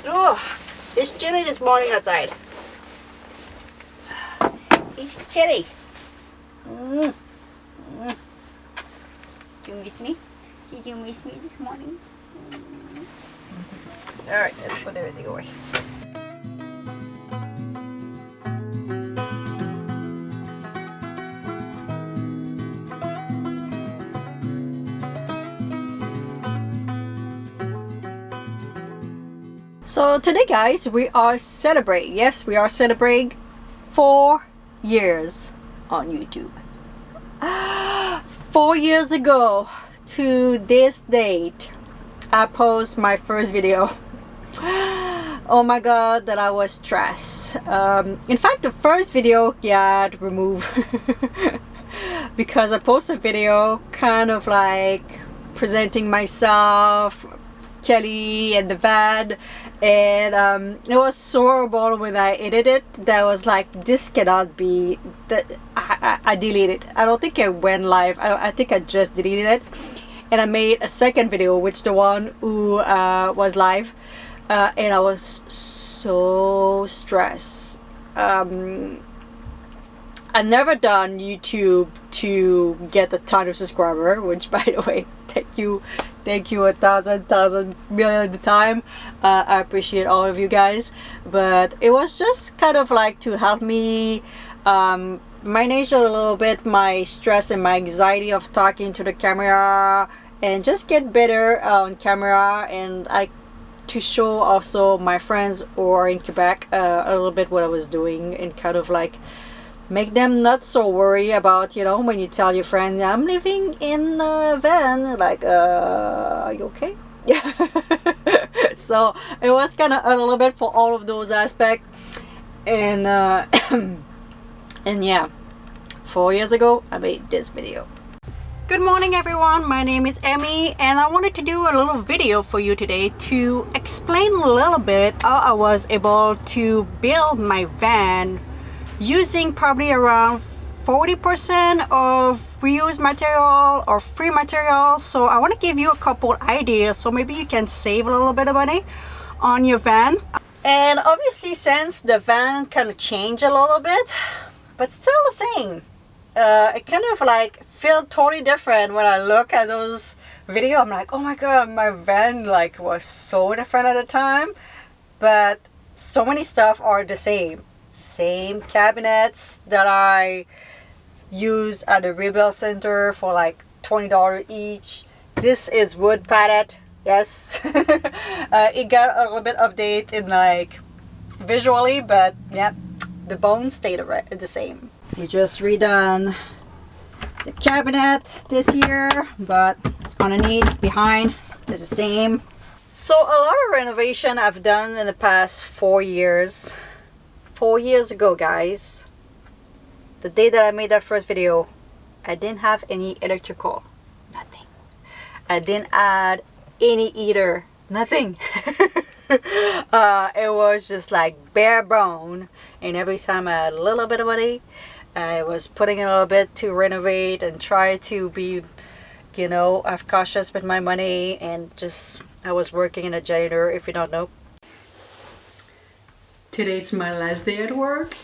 Oh, it's chilly this morning outside. It's chilly. Did you miss me? Did you miss me this morning? Alright, let's put everything away. So today, guys, we are celebrating. Yes, we are celebrating 4 years on YouTube. 4 years ago to this date, I posted my first video. Oh my god, that I was stressed. In fact, the first video got removed because I posted a video kind of like presenting myself, Kelly, and the van, and it was so horrible when I edited it. That was like, this cannot be that. I deleted it. I don't think I went live. I think I just deleted it, and I made a second video, which the one who was live, and I was so stressed. I never done YouTube to get a ton of subscriber, which, by the way, thank you 1,000 million time. I appreciate all of you guys, but it was just kind of like to help me manage a little bit my stress and my anxiety of talking to the camera, and just get better on camera, and to show also my friends who are in Quebec a little bit what I was doing, and kind of like make them not so worry about, you know, when you tell your friend, I'm living in a van, like, are you okay? Yeah. So it was kind of a little bit for all of those aspects, and and yeah, 4 years ago I made this video. Good morning, everyone. My name is Emmy, and I wanted to do a little video for you today to explain a little bit how I was able to build my van using probably around 40% of reused material or free material. So I want to give you a couple ideas so maybe you can save a little bit of money on your van. And obviously, since the van kind of changed a little bit, but still the same, it kind of like felt totally different when I look at those videos. I'm like, oh my god, my van like was so different at the time, but so many stuff are the same cabinets that I use at the rebuild center for like $20 each. This is wood padded. Yes. It got a little bit update in like visually, but yeah, the bones stayed the same. We just redone the cabinet this year, but underneath, behind is the same. So a lot of renovation I've done in the past 4 years. 4 years ago, guys, the day that I made that first video, I didn't have any electrical, nothing. I didn't add any heater, nothing. It was just like bare bone, and every time I had a little bit of money, I was putting in a little bit to renovate and try to be, you know, I'm cautious with my money, and just, I was working in a janitor, if you don't know. Today's my last day at work.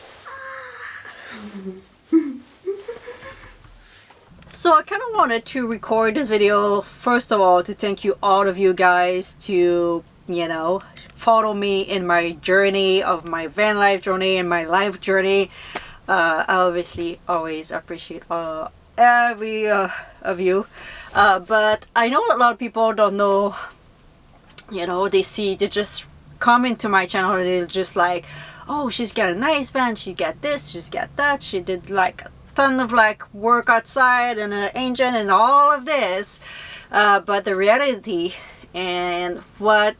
So I kind of wanted to record this video, first of all, to thank you, all of you guys, to, you know, follow me in my journey of my van life journey and my life journey. I obviously always appreciate every of you. But I know a lot of people don't know, you know, they just come into my channel and they're just like, oh, she's got a nice van, she got this, she's got that, she did like a ton of like work outside and an engine and all of this, but the reality, and what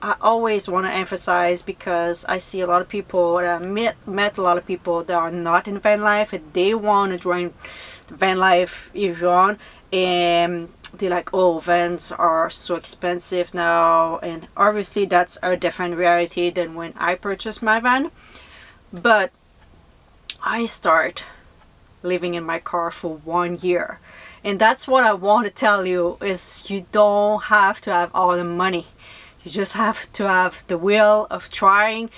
I always want to emphasize, because I see a lot of people, I met a lot of people that are not in van life, and they want to join the van life if you want, and they're like, oh, vans are so expensive now, and obviously that's a different reality than when I purchased my van. But I start living in my car for 1 year, and that's what I want to tell you, is you don't have to have all the money. You just have to have the will of trying.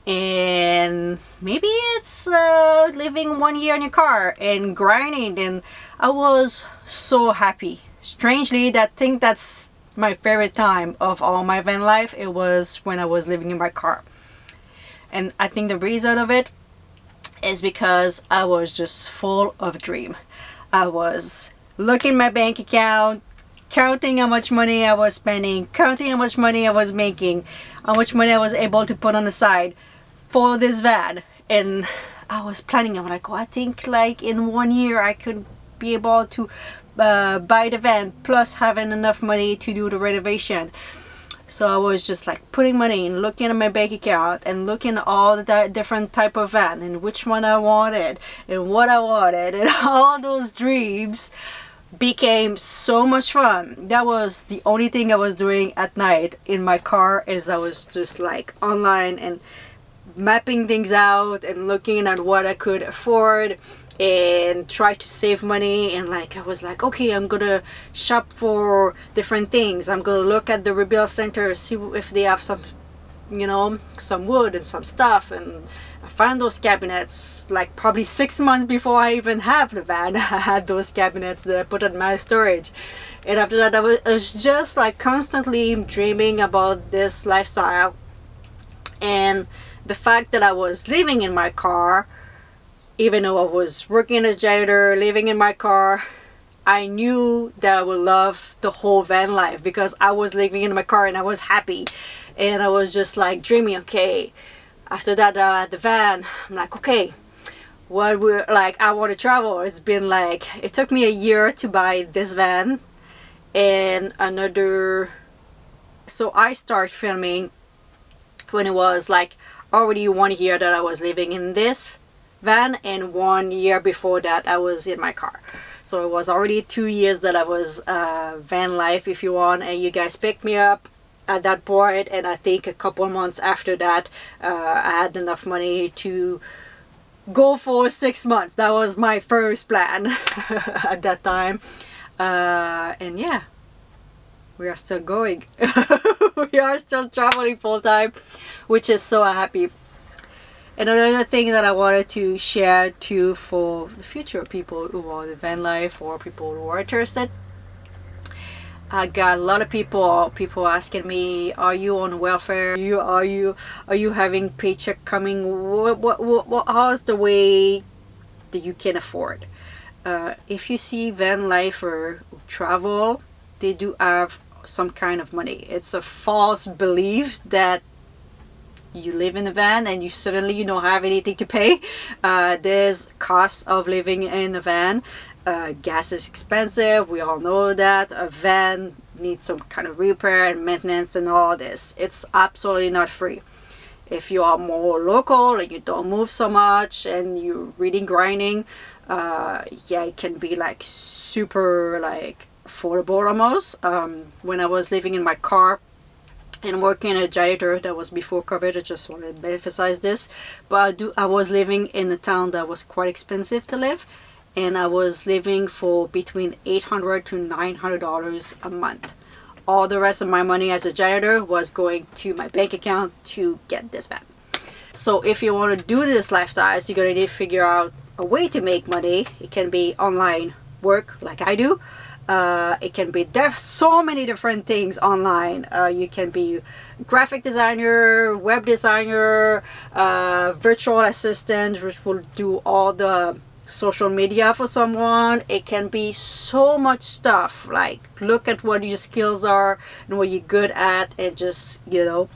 And maybe it's living 1 year in your car and grinding. And I was so happy. Strangely, that's my favorite time of all my van life. It was when I was living in my car. And I think the reason of it is because I was just full of dream. I was looking at my bank account, counting how much money I was spending, counting how much money I was making, how much money I was able to put on the side for this van. And I was planning, I'm like, oh, I think like in 1 year I could be able to buy the van plus having enough money to do the renovation. So I was just like putting money in, looking at my bank account and looking at all the different type of van and which one I wanted and what I wanted, and all those dreams became so much fun. That was the only thing I was doing at night in my car, is I was just like online and mapping things out and looking at what I could afford and try to save money. And like I was like, okay, I'm gonna shop for different things. I'm gonna look at the rebuild center, see if they have some, you know, some wood and some stuff. And I found those cabinets like probably 6 months before I even have the van. I had those cabinets that I put in my storage. And after that, I was just like constantly dreaming about this lifestyle. And the fact that I was living in my car, even though I was working as janitor, living in my car, I knew that I would love the whole van life because I was living in my car and I was happy. And I was just like dreaming, okay, after that, the van, I'm like, okay, what we're like, I want to travel. It's been like, it took me a year to buy this van and another. So I started filming when it was like already 1 year that I was living in this van, and 1 year before that I was in my car. So it was already 2 years that I was van life, if you want. And you guys picked me up at that point, and I think a couple months after that I had enough money to go for 6 months. That was my first plan at that time. And yeah, we are still going. We are still traveling full time, which is so happy. And another thing that I wanted to share too for the future people who want the van life or people who are interested. I got a lot of people asking me, are you on welfare? Are you having paycheck coming? How's the way that you can afford? If you see van lifer who travel, they do have some kind of money. It's a false belief that you live in a van and you don't have anything to pay. There's costs of living in a van. Gas is expensive, we all know that. A van needs some kind of repair and maintenance and all this. It's absolutely not free. If you are more local and you don't move so much and you're really grinding, yeah, it can be like super like affordable almost. When I was living in my car and working as a janitor, that was before COVID, I just wanted to emphasize this, but I was living in a town that was quite expensive to live, and I was living for between $800 to $900 a month. All the rest of my money as a janitor was going to my bank account to get this van. So if you want to do this lifestyle, you're going to need to figure out a way to make money. It can be online work like I do. It can be, there's so many different things online. You can be graphic designer, web designer, virtual assistant, which will do all the social media for someone. It can be so much stuff. Like, look at what your skills are and what you're good at, and just, you know,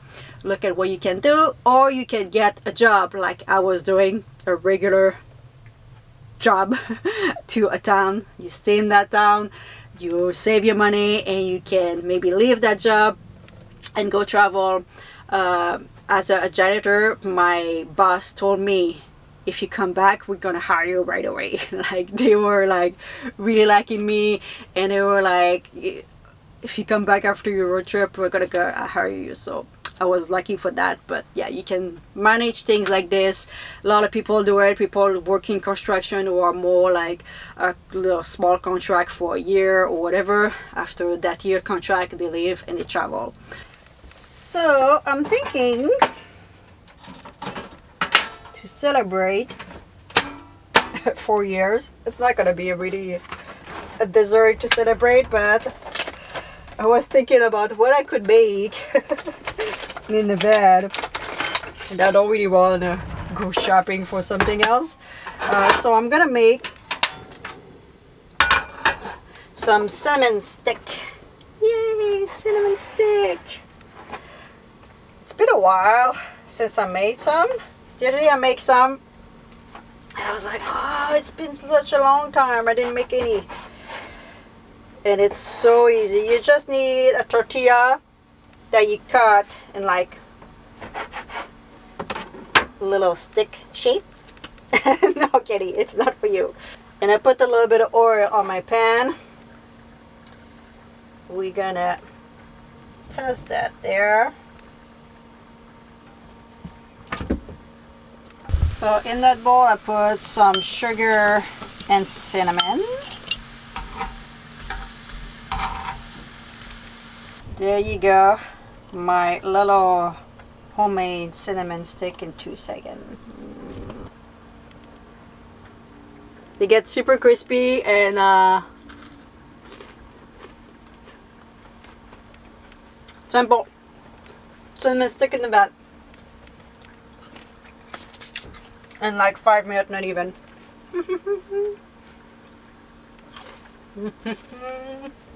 look at what you can do. Or you can get a job like I was doing, a regular job to a town. You stay in that town, you save your money, and you can maybe leave that job and go travel. As a janitor, my boss told me, if you come back, we're gonna hire you right away. Like, they were like really liking me, and they were like, if you come back after your road trip, we're gonna go hire you. So I was lucky for that. But yeah, you can manage things like this. A lot of people do it. People working construction who are more like a little small contract for a year or whatever. After that year contract, they leave and they travel. So I'm thinking to celebrate 4 years. It's not gonna be really a dessert to celebrate, but I was thinking about what I could make in the bed. And I don't really want to go shopping for something else. So I'm gonna make some cinnamon stick. Yay, cinnamon stick! It's been a while since I made some. The other day I made some and I was like, oh, it's been such a long time. I didn't make any. And it's so easy. You just need a tortilla that you cut in like little stick shape. No kidding, it's not for you. And I put a little bit of oil on my pan. We're gonna toast that there. So in that bowl I put some sugar and cinnamon. There you go, my little homemade cinnamon stick in 2 seconds. They get super crispy and simple. Cinnamon stick in the bed. In like 5 minutes, not even.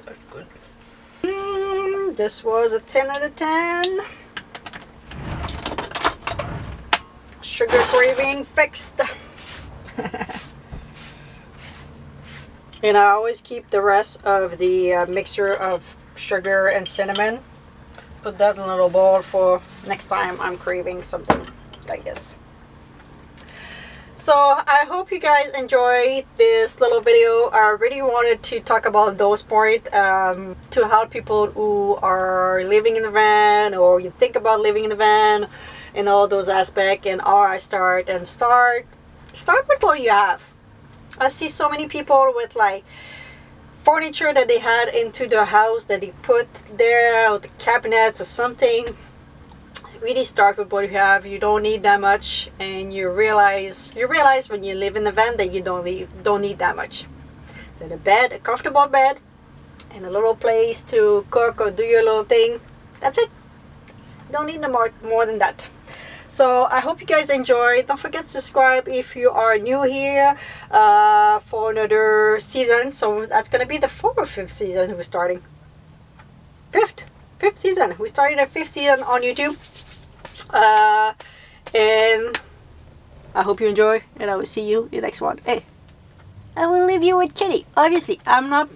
That's good. This was a 10 out of 10. Sugar craving fixed. And I always keep the rest of the mixture of sugar and cinnamon. Put that in a little bowl for next time I'm craving something like this. So I hope you guys enjoyed this little video. I really wanted to talk about those points to help people who are living in the van, or you think about living in the van, and all those aspects, and how I start with what you have. I see so many people with like furniture that they had into their house that they put there, or the cabinets or something. Really start with what you have. You don't need that much, and you realize when you live in the van that you don't need that much. Then a bed, a comfortable bed, and a little place to cook or do your little thing. That's it. You don't need more than that. So I hope you guys enjoyed. Don't forget to subscribe if you are new here for another season. So that's gonna be the 4th or 5th season we're starting. Fifth season. We started a 5th season on YouTube. And I hope you enjoy, and I will see you in the next one. Hey, I will leave you with Kitty. Obviously, I'm not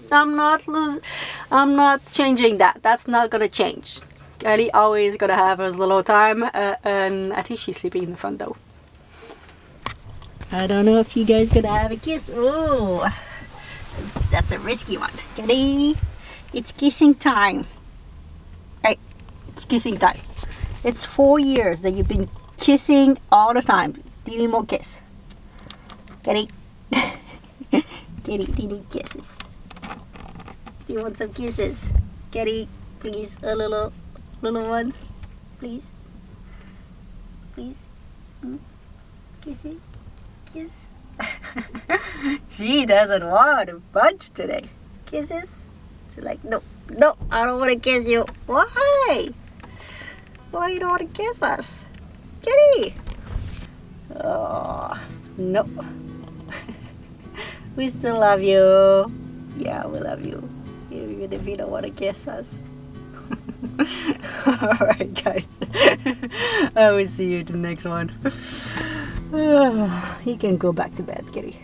changing that. That's not gonna change. Kelly always gonna have his little time, and I think she's sleeping in the front though. I don't know if you guys gonna have a kiss. Oh, that's a risky one. Kitty, it's kissing time. Hey, it's kissing time. It's 4 years that you've been kissing all the time. Do you need more kiss? Kitty. Kitty, do you need kisses? Do you want some kisses? Kitty, please, a little one. Please. Please. Kissy. Kiss. She doesn't want a bunch today. Kisses? She's like, no, I don't want to kiss you. Why? Why you don't want to kiss us? Kitty! Oh, no. We still love you. Yeah, we love you. Even if you don't want to kiss us. Alright, guys. I will see you in the next one. You can go back to bed, Kitty.